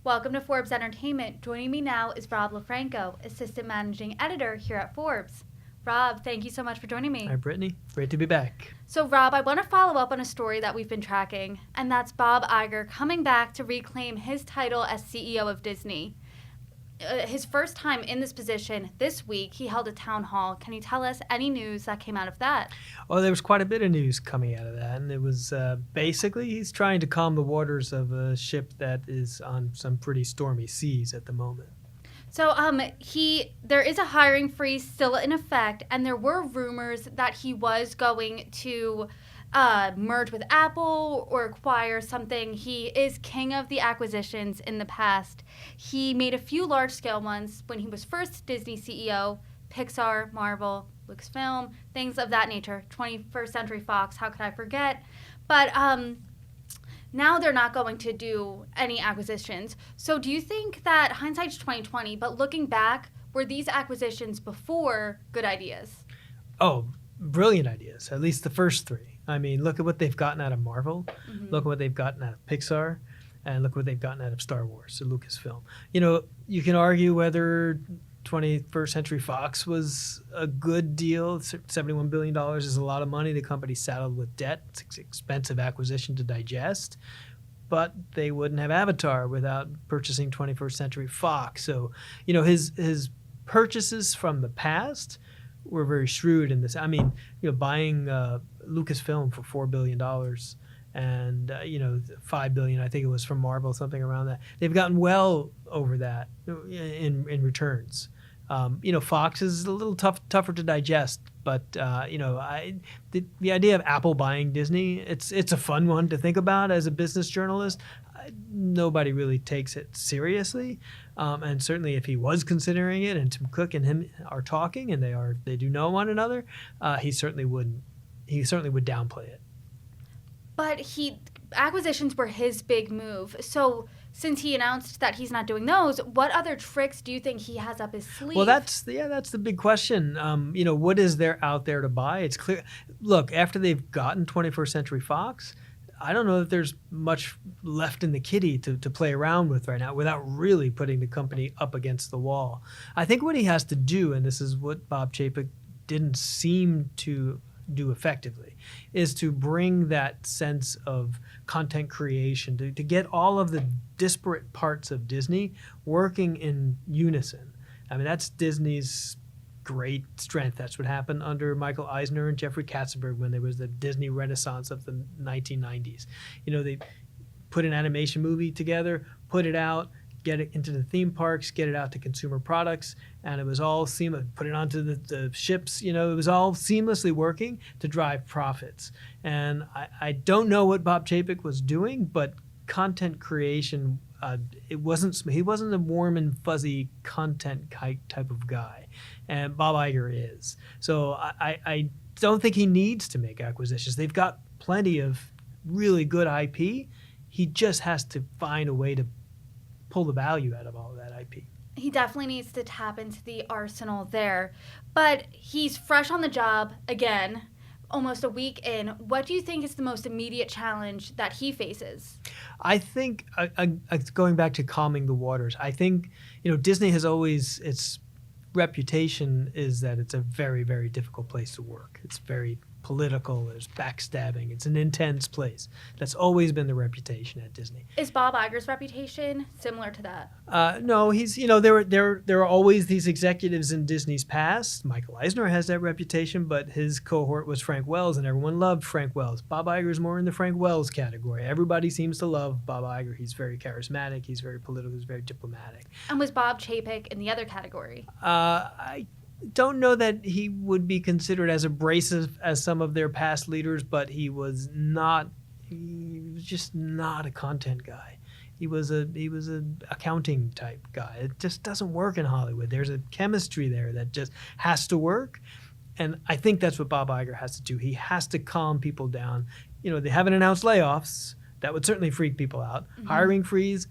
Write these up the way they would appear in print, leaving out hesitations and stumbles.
Welcome to Forbes Entertainment. Joining me now is Rob LaFranco, Assistant Managing Editor here at Forbes. Rob, thank you so much for joining me. Hi, Brittany. Great to be back. So, Rob, I want to follow up on a story that we've been tracking, and that's Bob Iger coming back to reclaim his title as CEO of Disney. His first time in this position this week, he held a town hall. Can you tell us any news that came out of that? Well, there was quite a bit of news coming out of that, and it was basically he's trying to calm the waters of a ship that is on some pretty stormy seas at the moment. So there is a hiring freeze still in effect, and there were rumors that he was going to merge with Apple or acquire something. He is king of the acquisitions in the past. He made a few large-scale ones when he was first Disney CEO, Pixar, Marvel, Lucasfilm, things of that nature, 21st Century Fox, how could I forget? But now they're not going to do any acquisitions. So do you think that hindsight's 2020, but looking back, were these acquisitions before good ideas? Oh, brilliant ideas, at least the first three. I mean, look at what they've gotten out of Marvel. Mm-hmm. Look at what they've gotten out of Pixar. And look what they've gotten out of Star Wars, so Lucasfilm. You know, you can argue whether 21st Century Fox was a good deal. $71 billion is a lot of money. The company's saddled with debt. It's an expensive acquisition to digest. But they wouldn't have Avatar without purchasing 21st Century Fox. So, you know, his purchases from the past were very shrewd in this. I mean, you know, buying Lucasfilm for $4 billion and, you know, $5 billion, I think it was from Marvel, something around that. They've gotten well over that in returns. You know, Fox is a little tougher to digest, but you know, the idea of Apple buying Disney, it's a fun one to think about as a business journalist. Nobody really takes it seriously, and certainly if he was considering it, and Tim Cook and him are talking, and they do know one another, he certainly would downplay it. But acquisitions were his big move. So since he announced that he's not doing those, what other tricks do you think he has up his sleeve? Well, that's the big question. You know, what is there out there to buy? It's clear. Look, after they've gotten 21st Century Fox, I don't know that there's much left in the kitty to play around with right now without really putting the company up against the wall. I think what he has to do, and this is what Bob Chapek didn't seem to do effectively, is to bring that sense of content creation, to get all of the disparate parts of Disney working in unison. I mean, that's Disney's great strength. That's what happened under Michael Eisner and Jeffrey Katzenberg when there was the Disney Renaissance of the 1990s. You know, they put an animation movie together, put it out, get it into the theme parks, get it out to consumer products, and it was all seamless. Put it onto the ships, you know, it was all seamlessly working to drive profits. And I don't know what Bob Chapek was doing, but content creation, he wasn't a warm and fuzzy content type of guy, and Bob Iger is. So I don't think he needs to make acquisitions. They've got plenty of really good IP. He just has to find a way to pull the value out of all of that IP. He definitely needs to tap into the arsenal there. But he's fresh on the job again, almost a week in. What do you think is the most immediate challenge that he faces? I think, going back to calming the waters, I think, you know, Disney has always, its reputation is that it's a very, very difficult place to work. It's very political, there's backstabbing, it's an intense place. That's always been the reputation at Disney. Is Bob Iger's reputation similar to that? No, he's, you know, there are always these executives in Disney's past. Michael Eisner has that reputation, but his cohort was Frank Wells, and everyone loved Frank Wells. Bob Iger's more in the Frank Wells category. Everybody seems to love Bob Iger. He's very charismatic, he's very political, he's very diplomatic. And was Bob Chapek in the other category? I don't know that he would be considered as abrasive as some of their past leaders, but he was just not a content guy. He was a accounting type guy. It just doesn't work in Hollywood. There's a chemistry there that just has to work. And I think that's what Bob Iger has to do. He has to calm people down. You know, they haven't announced layoffs. That would certainly freak people out. Mm-hmm. Hiring freeze.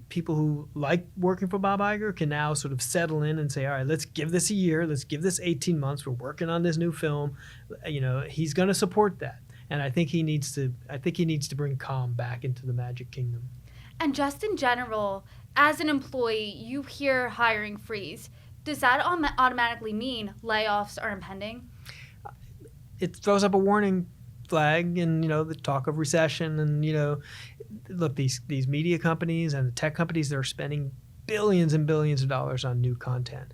People who like working for Bob Iger can now sort of settle in and say, all right, let's give this a year. Let's give this 18 months. We're working on this new film. You know, he's going to support that. And I think he needs to bring calm back into the Magic Kingdom. And just in general, as an employee, you hear hiring freeze. Does that automatically mean layoffs are impending? It throws up a warning flag, and the talk of recession, and look, these media companies and the tech companies, they're spending billions and billions of dollars on new content.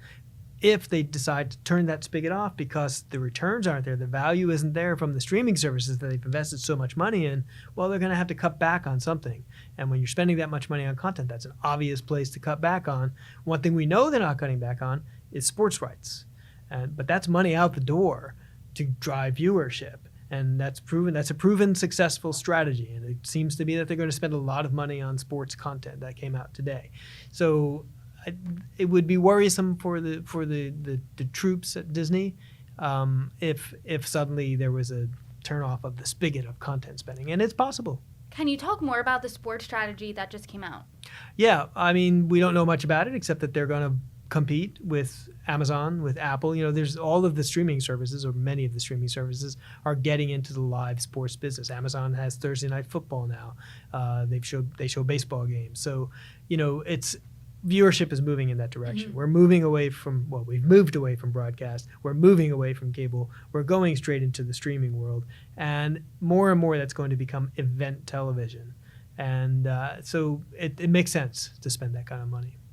If they decide to turn that spigot off because the returns aren't there, the value isn't there from the streaming services that they've invested so much money in, well, they're going to have to cut back on something. And when you're spending that much money on content, that's an obvious place to cut back on. One thing we know they're not cutting back on is sports rights. But that's money out the door to drive viewership. And that's a proven successful strategy. And it seems to be that they're going to spend a lot of money on sports content that came out today. So it would be worrisome for the troops at Disney if suddenly there was a turn off of the spigot of content spending, and it's possible. Can you talk more about the sports strategy that just came out? Yeah, I mean, we don't know much about it except that they're going to compete with Amazon, with Apple. There's all of the streaming services, or many of the streaming services, are getting into the live sports business. Amazon has Thursday Night Football now. They show baseball games. So, it's viewership is moving in that direction. Mm-hmm. We're moving away from, we've moved away from broadcast. We're moving away from cable. We're going straight into the streaming world. And more that's going to become event television. And so it makes sense to spend that kind of money.